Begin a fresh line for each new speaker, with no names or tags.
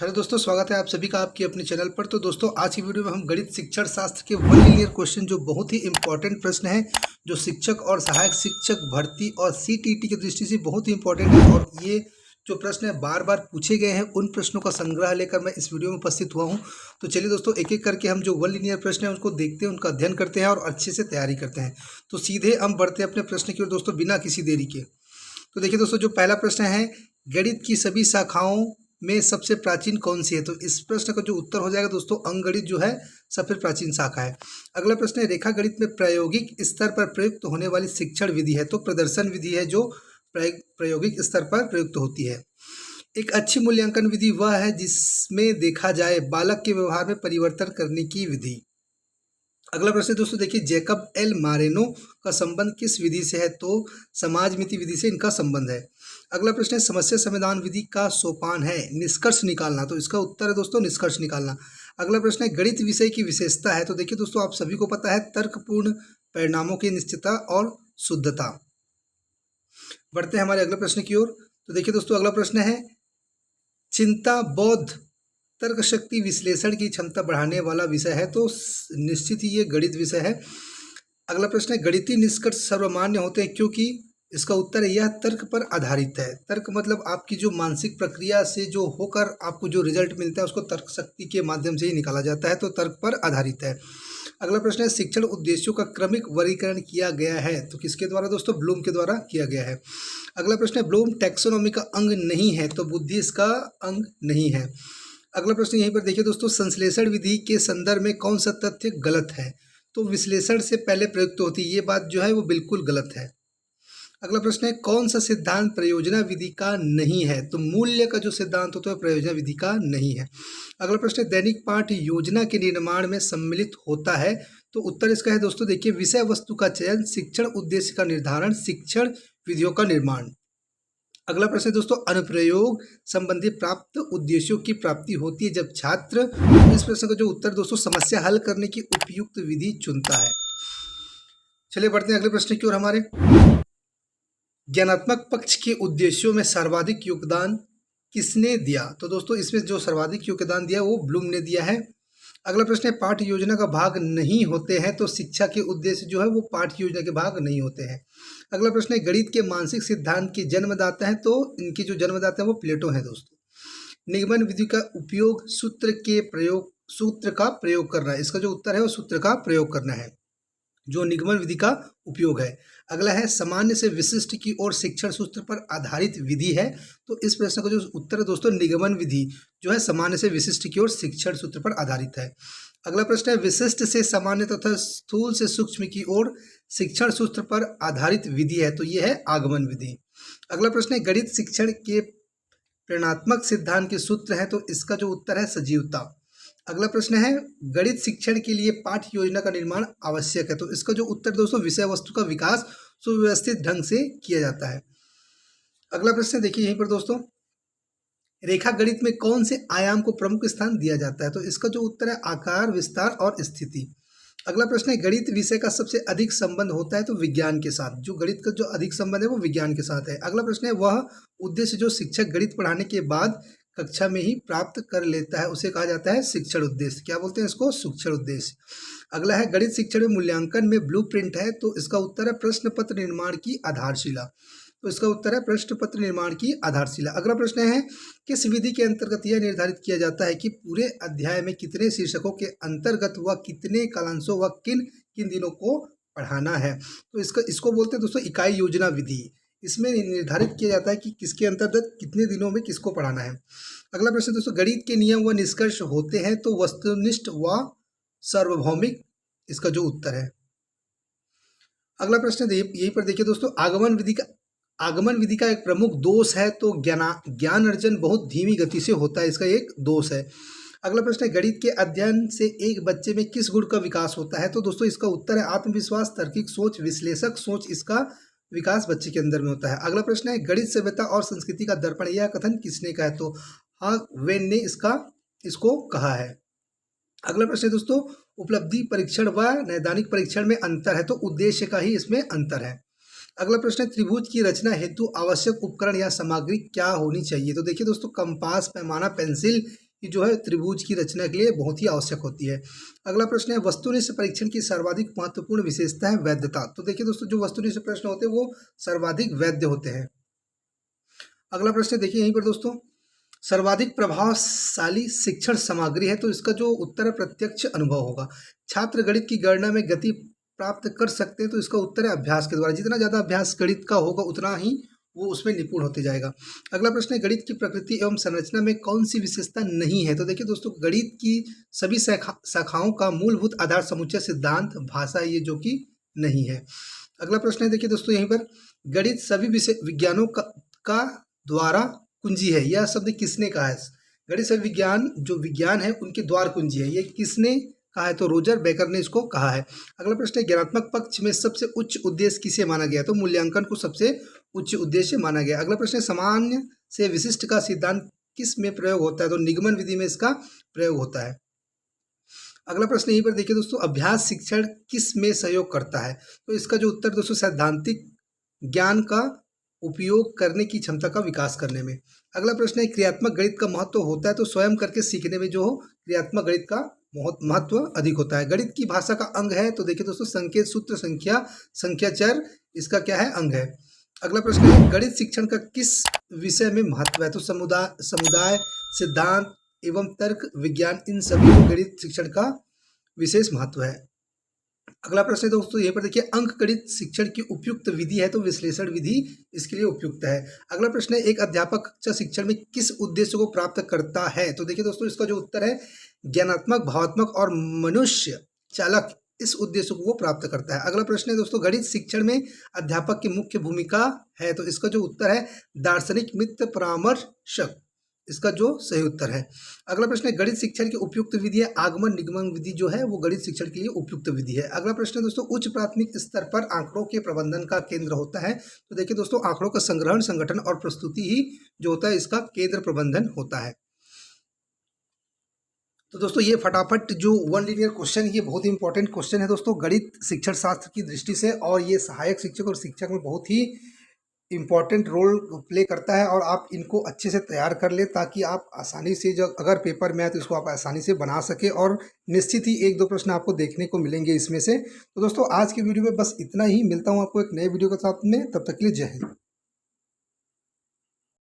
Hello दोस्तों, स्वागत है आप सभी का आपके अपने चैनल पर। तो दोस्तों, आज की वीडियो में हम गणित शिक्षण शास्त्र के वन लीनियर क्वेश्चन, जो बहुत ही इंपॉर्टेंट प्रश्न है, जो शिक्षक और सहायक शिक्षक भर्ती और सीटीटी की दृष्टि से बहुत ही इंपॉर्टेंट है। और ये जो प्रश्न है बार बार पूछे गए हैं, उन प्रश्नों का संग्रह लेकर मैं इस वीडियो में उपस्थित हुआ हूँ। तो चलिए दोस्तों, एक एक करके हम जो वन लीनियर प्रश्न है उनको देखते हैं, उनका अध्ययन करते हैं और अच्छे से तैयारी करते हैं। तो सीधे हम बढ़ते हैं अपने प्रश्न की ओर दोस्तों, बिना किसी देरी के। तो देखिए दोस्तों, जो पहला प्रश्न है, गणित की सभी शाखाओं में सबसे प्राचीन कौन सी है? तो इस प्रश्न का जो उत्तर हो जाएगा दोस्तों, अंकगणित जो है सबसे प्राचीन शाखा है। अगला प्रश्न है, रेखा गणित में प्रायोगिक स्तर पर प्रयुक्त होने वाली शिक्षण विधि है? तो प्रदर्शन विधि है जो प्रायोगिक स्तर पर प्रयुक्त होती है। एक अच्छी मूल्यांकन विधि वह है जिसमें देखा जाए बालक के व्यवहार में परिवर्तन करने की विधि। अगला प्रश्न दोस्तों देखिए, जैकब एल मारेनो का संबंध किस विधि से है? तो समाजमिति विधि से इनका संबंध है। अगला प्रश्न है, समस्या समाधान विधि का सोपान है निष्कर्ष निकालना। तो इसका उत्तर है दोस्तों निष्कर्ष निकालना। अगला प्रश्न है, गणित विषय की विशेषता है? तो देखिए दोस्तों, आप सभी को पता है, तर्कपूर्ण परिणामों की निश्चितता और शुद्धता। बढ़ते हैं हमारे अगले प्रश्न की ओर। तो देखिए दोस्तों, अगला प्रश्न है, चिंता बौद्ध तर्क शक्ति विश्लेषण की क्षमता बढ़ाने वाला विषय है? तो निश्चित ही ये गणित विषय है। अगला प्रश्न है, गणितीय निष्कर्ष सर्वमान्य होते हैं क्योंकि? इसका उत्तर है, यह तर्क पर आधारित है। तर्क मतलब आपकी जो मानसिक प्रक्रिया से जो होकर आपको जो रिजल्ट मिलता है उसको तर्क शक्ति के माध्यम से ही निकाला जाता है, तो तर्क पर आधारित है। अगला प्रश्न है, शिक्षण उद्देश्यों का क्रमिक वर्गीकरण किया गया है? तो किसके द्वारा दोस्तों? ब्लूम के द्वारा किया गया है। अगला प्रश्न है, ब्लूम टैक्सोनॉमी का अंग नहीं है? तो बुद्धि इसका अंग नहीं है। अगला प्रश्न यहीं पर देखिए दोस्तों, संश्लेषण विधि के संदर्भ में कौन सा तथ्य गलत है? तो विश्लेषण से पहले प्रयुक्त होती है, ये बात जो है वो बिल्कुल गलत है। अगला प्रश्न है, कौन सा सिद्धांत प्रयोजना विधि का नहीं है? तो मूल्य का जो सिद्धांत होता है प्रयोजना विधि का नहीं है। अगला प्रश्न है, दैनिक पाठ योजना के निर्माण में सम्मिलित होता है? तो उत्तर इसका है दोस्तों, देखिए, विषय वस्तु का चयन, शिक्षण उद्देश्य का निर्धारण, शिक्षण विधियों का निर्माण। अगला प्रश्न है दोस्तों, अनुप्रयोग संबंधी प्राप्त उद्देश्यों की प्राप्ति होती है जब छात्र। इस प्रश्न का जो उत्तर दोस्तों, समस्या हल करने की उपयुक्त विधि चुनता है। चलिए बढ़ते हैं अगले प्रश्न की ओर हमारे। ज्ञानात्मक पक्ष के उद्देश्यों में सर्वाधिक योगदान किसने दिया? तो दोस्तों, इसमें जो सर्वाधिक योगदान दिया वो ब्लूम ने दिया है। अगला प्रश्न है, पाठ्य योजना का भाग नहीं होते हैं? तो शिक्षा के उद्देश्य जो है वो पाठ्य योजना के भाग नहीं होते हैं। अगला प्रश्न है, गणित के मानसिक सिद्धांत के जन्मदाता हैं? तो इनकी जो जन्मदाता है वो प्लेटो है दोस्तों। निगमन विधि का उपयोग सूत्र का प्रयोग करना है? इसका जो उत्तर है वो सूत्र का प्रयोग करना है, जो निगमन विधि का उपयोग है। अगला है, सामान्य से विशिष्ट की ओर शिक्षण सूत्र पर आधारित विधि है? तो इस प्रश्न का जो उत्तर है दोस्तों, निगमन विधि जो है सामान्य से विशिष्ट की ओर शिक्षण सूत्र पर आधारित है। अगला प्रश्न है, विशिष्ट से सामान्य तथा स्थूल से सूक्ष्म की ओर शिक्षण सूत्र पर आधारित विधि है? तो यह है आगमन विधि। अगला प्रश्न है, गणित शिक्षण के प्रेरणात्मक सिद्धांत के सूत्र है? तो इसका जो उत्तर है सजीवता। अगला प्रश्न है, गणित शिक्षण के लिए पाठ्य योजना का निर्माण आवश्यक है? तो इसका जो उत्तर दोस्तों, विषय वस्तु का विकास सुव्यवस्थित ढंग से किया जाता है। अगला प्रश्न देखिए यहीं पर दोस्तों, रेखा गणित में कौन से आयाम को प्रमुख स्थान दिया जाता है? तो इसका जो उत्तर है आकार, विस्तार और स्थिति। अगला प्रश्न है, गणित विषय का सबसे अधिक संबंध होता है? तो विज्ञान के साथ। जो गणित का जो अधिक संबंध है वो विज्ञान के साथ है। अगला प्रश्न है, वह उद्देश्य जो शिक्षक गणित पढ़ाने के बाद कक्षा में ही प्राप्त कर लेता है उसे कहा जाता है शिक्षण उद्देश्य। क्या बोलते हैं इसको? शिक्षण उद्देश्य। अगला है, गणित शिक्षण में मूल्यांकन में ब्लूप्रिंट है? तो इसका उत्तर है प्रश्न पत्र निर्माण की आधारशिला। तो इसका उत्तर है प्रश्न पत्र निर्माण की आधारशिला। अगला प्रश्न है, किस विधि के अंतर्गत यह निर्धारित किया जाता है कि पूरे अध्याय में कितने शीर्षकों के अंतर्गत व कितने कालांशों व किन किन दिनों को पढ़ाना है? तो इसको बोलते हैं दोस्तों इकाई योजना विधि। इसमें निर्धारित किया जाता है कि किसके अंतर्गत कितने दिनों में किसको पढ़ाना है। अगला प्रश्न दोस्तों, गणित के नियम व निष्कर्ष होते हैं? तो वस्तुनिष्ठ व सार्वभौमिक इसका जो उत्तर है। अगला प्रश्न यहीं पर देखिए दोस्तों, आगमन विधि का एक प्रमुख दोष है? तो ज्ञान अर्जन बहुत धीमी गति से होता है, इसका एक दोष है। अगला प्रश्न है, गणित के अध्ययन से एक बच्चे में किस गुण का विकास होता है? तो दोस्तों, इसका उत्तर है आत्मविश्वास, तार्किक सोच, विश्लेषक सोच, इसका विकास बच्चे के अंदर में होता है। अगला प्रश्न है, गणित सभ्यता और संस्कृति का दर्पण, यह कथन किसने कहा है? तो हाँ, वेन ने इसको कहा है। अगला प्रश्न है दोस्तों, उपलब्धि परीक्षण व नैदानिक परीक्षण में अंतर है? तो उद्देश्य का ही इसमें अंतर है। अगला प्रश्न है, त्रिभुज की रचना हेतु आवश्यक उपकरण या सामग्री क्या होनी चाहिए? तो देखिए दोस्तों, कंपास, पैमाना, पेंसिल कि जो है त्रिभुज की रचना के लिए बहुत ही आवश्यक होती है। अगला प्रश्न है वस्तुनिष्ठ परीक्षण की सर्वाधिक महत्वपूर्ण विशेषता है वैधता। तो देखिए दोस्तों, जो वस्तुनिष्ठ प्रश्न होते हैं वो सर्वाधिक वैध होते हैं। अगला प्रश्न देखिए यहीं पर दोस्तों, सर्वाधिक प्रभावशाली शिक्षण सामग्री है, तो इसका जो उत्तर है प्रत्यक्ष अनुभव होगा। छात्र गणित की गणना में गति प्राप्त कर सकते हैं, तो इसका उत्तर है अभ्यास के द्वारा। जितना ज़्यादा अभ्यास गणित का होगा उतना ही वो उसमें निपुण होते जाएगा। अगला प्रश्न है गणित की प्रकृति एवं संरचना में कौन सी विशेषता नहीं है। तो देखिए दोस्तों, गणित की सभी शाखाओं का मूलभूत आधार समुच्चय सिद्धांत भाषा ये जो कि नहीं है। अगला प्रश्न है देखिए दोस्तों यहीं पर, गणित सभी विषय विज्ञानों का द्वारा कुंजी है, यह शब्द किसने कहा है। गणित सभी विज्ञान जो विज्ञान है उनके द्वार कुंजी है, ये किसने कहा है, तो रोजर बेकर ने इसको कहा है। अगला प्रश्न है ज्ञानात्मक पक्ष में सबसे उच्च उद्देश्य किसे माना गया, तो मूल्यांकन को सबसे उच्च उद्देश्य माना गया। अगला प्रश्न है सामान्य से विशिष्ट का सिद्धांत किस में प्रयोग होता है, तो निगमन विधि में इसका प्रयोग होता है। अगला प्रश्न यहीं पर देखिए दोस्तों, अभ्यास शिक्षण किस में सहयोग करता है, तो इसका जो उत्तर दोस्तों सैद्धांतिक ज्ञान का उपयोग करने की क्षमता का विकास करने में। अगला प्रश्न है क्रियात्मक गणित का महत्व होता है, तो स्वयं करके सीखने में जो क्रियात्मक गणित का महत्व अधिक होता है। गणित की भाषा का अंग है, तो देखिए दोस्तों संकेत सूत्र संख्या चर इसका क्या है, अंग है। अगला प्रश्न है गणित शिक्षण का किस विषय में महत्व है, तो समुदाय सिद्धांत एवं तर्क विज्ञान इन सभी को गणित शिक्षण का विशेष महत्व है। अगला प्रश्न है दोस्तों यहाँ पर देखिए, अंक गणित शिक्षण की उपयुक्त विधि है, तो विश्लेषण विधि इसके लिए उपयुक्त है। अगला प्रश्न है एक अध्यापक कक्षा शिक्षण में किस उद्देश्य को प्राप्त करता है, तो देखिए दोस्तों इसका जो उत्तर है ज्ञानात्मक भावात्मक और मनुष्य चालक इस उद्देश्य को वो प्राप्त करता है। अगला प्रश्न है दोस्तों, गणित शिक्षण में अध्यापक की मुख्य भूमिका है, तो इसका जो उत्तर है दार्शनिक मित्र परामर्शक इसका जो सही उत्तर है। अगला प्रश्न है गणित शिक्षण की उपयुक्त विधि है आगमन निगमन विधि जो है वो गणित शिक्षण के लिए उपयुक्त विधि है। अगला प्रश्न है दोस्तों, उच्च प्राथमिक स्तर पर आंकड़ों के प्रबंधन का केंद्र होता है, तो देखिए दोस्तों आंकड़ों का संग्रहण संगठन और प्रस्तुति ही जो होता है इसका केंद्र प्रबंधन होता है। तो दोस्तों ये फटाफट जो वन लीनियर क्वेश्चन, ये बहुत ही इंपॉर्टेंट क्वेश्चन है दोस्तों गणित शिक्षण शास्त्र की दृष्टि से, और ये सहायक शिक्षक और शिक्षक में बहुत ही इम्पॉर्टेंट रोल प्ले करता है, और आप इनको अच्छे से तैयार कर ले ताकि आप आसानी से जब अगर पेपर में आए तो इसको आप आसानी से बना सके, और निश्चित ही एक दो प्रश्न आपको देखने को मिलेंगे इसमें से। तो दोस्तों आज की वीडियो में बस इतना ही, मिलता हूँ आपको एक नए वीडियो के साथ में, तब तक के लिए जय हिंद।